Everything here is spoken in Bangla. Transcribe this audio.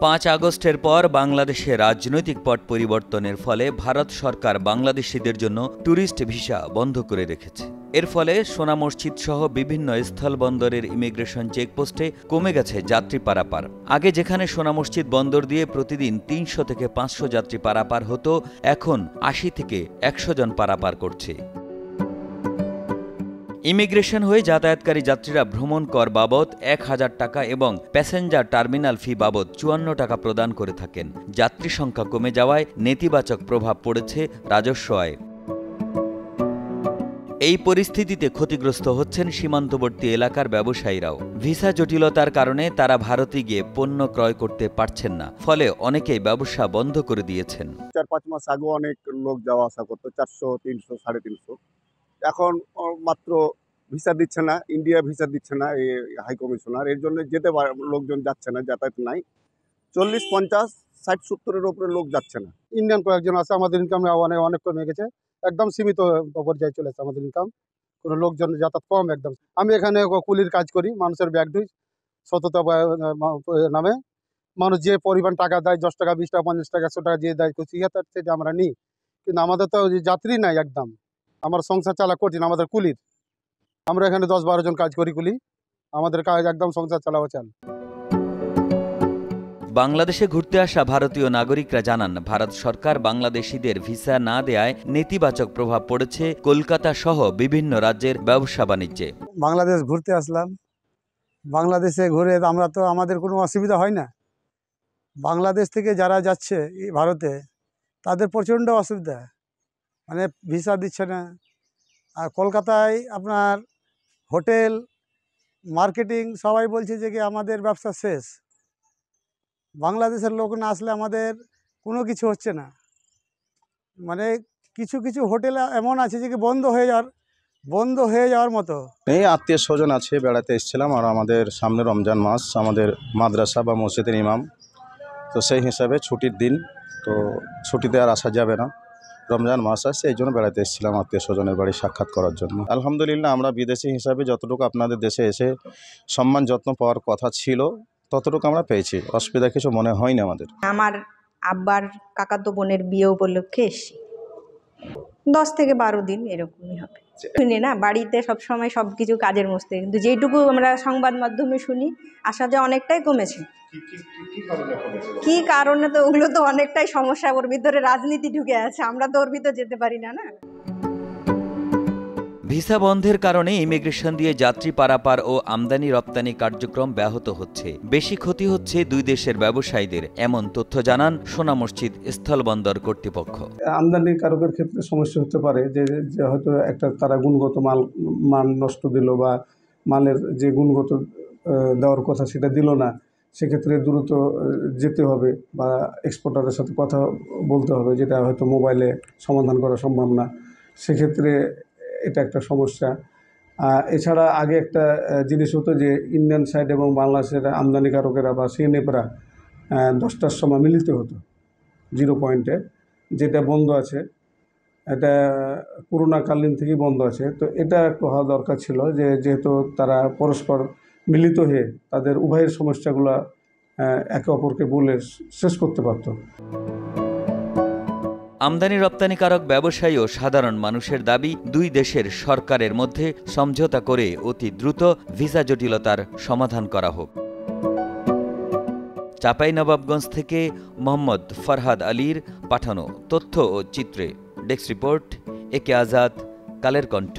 5 আগস্টের পর বাংলাদেশে রাজনৈতিক পট পরিবর্তনের ফলে ভারত সরকার বাংলাদেশিদের জন্য ট্যুরিস্ট ভিসা বন্ধ করে রেখেছে। এর ফলে সোনা মসজিদ সহ বিভিন্ন স্থলবন্দরের ইমিগ্রেশন চেকপোস্টে কমে গেছে যাত্রী পারাপার। আগে যেখানে সোনা মসজিদ বন্দর দিয়ে প্রতিদিন 300 থেকে 500 যাত্রী পারাপার হতো, এখন 80 থেকে 100 জন পারাপার করছে। ইমিগ্রেশন হয়ে যাতায়াতকারী যাত্রীরা ভ্রমণ কর বাবদ 1000 টাকা এবং প্যাসেঞ্জার টার্মিনাল ফি বাবদ 54 টাকা প্রদান করে থাকেন। যাত্রী সংখ্যা কমে যাওয়ায় নেতিবাচক প্রভাব পড়েছে রাজস্ব আয়ে। এই পরিস্থিতিতে ক্ষতিগ্রস্ত হচ্ছেন সীমান্তবর্তী এলাকার ব্যবসায়ীরাও। ভিসা জটিলতার কারণে তারা ভারতে গিয়ে পণ্য ক্রয় করতে পারছেন না, ফলে অনেকেই ব্যবসা বন্ধ করে দিয়েছেন। 4-5 মাস আগে অনেক লোক যাওয়া আসা করতো, 400, 300, 350। এখন মাত্র ভিসা দিচ্ছে না, ইন্ডিয়া ভিসা দিচ্ছে না এই হাই কমিশনার, এর জন্য লোকজন যাচ্ছে না, যাতায়াত নাই। 40, 50, 60, 70-এর উপরে লোক যাচ্ছে না। ইন্ডিয়ান কয়েকজন আছে, আমাদের ইনকাম অনেক কমে গেছে, একদম সীমিত পর্যায়ে চলেছে আমাদের ইনকাম। কোনো লোকজন যাতায়াত কম একদম। আমি এখানে কুলির কাজ করি, মানুষের ব্যাগ ধুই সততা নামে। মানুষ যে পরিমাণ টাকা দেয়, 10 টাকা, 20 টাকা, 50 টাকা, 100 টাকা যে দেয় সেটা আমরা নিই, কিন্তু আমাদের তো যাত্রী নাই একদম। আমার সংসার চালা কঠিন, আমাদের কুলির। আমরা এখানে 10-12 জন কাজ করি কুলি, আমাদের কাজ একদম সংসার চালাও চাল। বাংলাদেশে ঘুরতে আসা ভারতীয় নাগরিকরা জানান, ভারত সরকার বাংলাদেশিদের ভিসা না দেয়ায় নেতিবাচক প্রভাব পড়েছে কলকাতা সহ বিভিন্ন রাজ্যের ব্যবসা বাণিজ্যে। বাংলাদেশ ঘুরতে আসলাম, বাংলাদেশে ঘুরে আমাদের কোনো অসুবিধা হয় না। বাংলাদেশ থেকে যারা যাচ্ছে ভারতে তাদের প্রচণ্ড অসুবিধা, মানে ভিসা দিচ্ছে না। আর কলকাতায় আপনার হোটেল মার্কেটিং সবাই বলছে যে কি আমাদের ব্যবসা শেষ। বাংলাদেশের লোক না আসলে আমাদের কোনো কিছু হচ্ছে না। মানে কিছু কিছু হোটেল এমন আছে যে কি বন্ধ হয়ে যাওয়ার মতো। এই আত্মীয় স্বজন আছে, বেড়াতে এসেছিলাম, আর আমাদের সামনে রমজান মাস, আমাদের মাদ্রাসা বা মসজিদের ইমাম, তো সেই হিসাবে ছুটির দিন, তো ছুটিতে আর আসা যাবে না। রমজান মাস আসছে, এই জন্য বেড়াতে এসেছিলাম আত্মীয় স্বজনের বাড়ি সাক্ষাৎ করার জন্য। আলহামদুলিল্লাহ, আমরা বিদেশি হিসাবে যতটুকু আপনাদের দেশে এসে সম্মান যত্ন পাওয়ার কথা ছিল ততটুকু আমরা পেয়েছি, অসুবিধা কিছু মনে হয়নি আমাদের। আমার আব্বার কাকাতো বোনের বিয়ে উপলক্ষে এসেছি, 10 থেকে 12 দিন এরকমই হবে। শুনি না, বাড়িতে সবসময় সব কিছু কাজের মধ্যে, কিন্তু যেটুকু আমরা সংবাদ মাধ্যমে শুনি আসা যাওয়া অনেকটাই কমেছে। কি কারণে তো ওগুলো তো অনেকটাই সমস্যা, ওর ভিতরে রাজনীতি ঢুকে আছে, আমরা তো ওর ভিতরে যেতে পারি না। ভিসা বন্ধের কারণে ইমিগ্রেশন দিয়ে যাত্রী পারাপার ও আমদানি রপ্তানি কার্যক্রম ব্যাহত হচ্ছে। বেশি ক্ষতি হচ্ছে দুই দেশের ব্যবসায়ীদের, এমন তথ্য জানান সোনা মসজিদ স্থলবন্দর কর্তৃপক্ষ। আমদানি কারকের ক্ষেত্রে সমস্যা হতে পারে যে হয়তো একটা তারা গুণগত মান নষ্ট দিল, বা মালের যে গুণগত দেওয়ার কথা সেটা দিল না, সেক্ষেত্রে দ্রুত যেতে হবে বা এক্সপোর্টারের সাথে কথা বলতে হবে, যেটা হয়তো মোবাইলে সমাধান করা সম্ভব না। সেক্ষেত্রে এটা একটা সমস্যা। এছাড়া আগে একটা জিনিস হতো যে ইন্ডিয়ান সাইড এবং বাংলাদেশের আমদানিকারকেরা বা সিএনএফরা 10টার সময় মিলিত হতো 0 পয়েন্টে, যেটা বন্ধ আছে, এটা করোনাকালীন থেকেই বন্ধ আছে। তো এটা একটু হওয়া দরকার ছিল, যেহেতু তারা পরস্পর মিলিত হয়ে তাদের উভয়ের সমস্যাগুলো একে অপরকে বলে শেষ করতে পারত। আমদানি রপ্তানিকারক ব্যবসায়ী ও সাধারণ মানুষের দাবি, দুই দেশের সরকারের মধ্যে সমঝোতা করে অতি দ্রুত ভিসা জটিলতার সমাধান করা হোক। চাঁপাইনবাবগঞ্জ থেকে মোহাম্মদ ফরহাদ আলীর পাঠানো তথ্য ও চিত্রে ডেস্ক রিপোর্ট, একে আজাদ, কালের কণ্ঠ।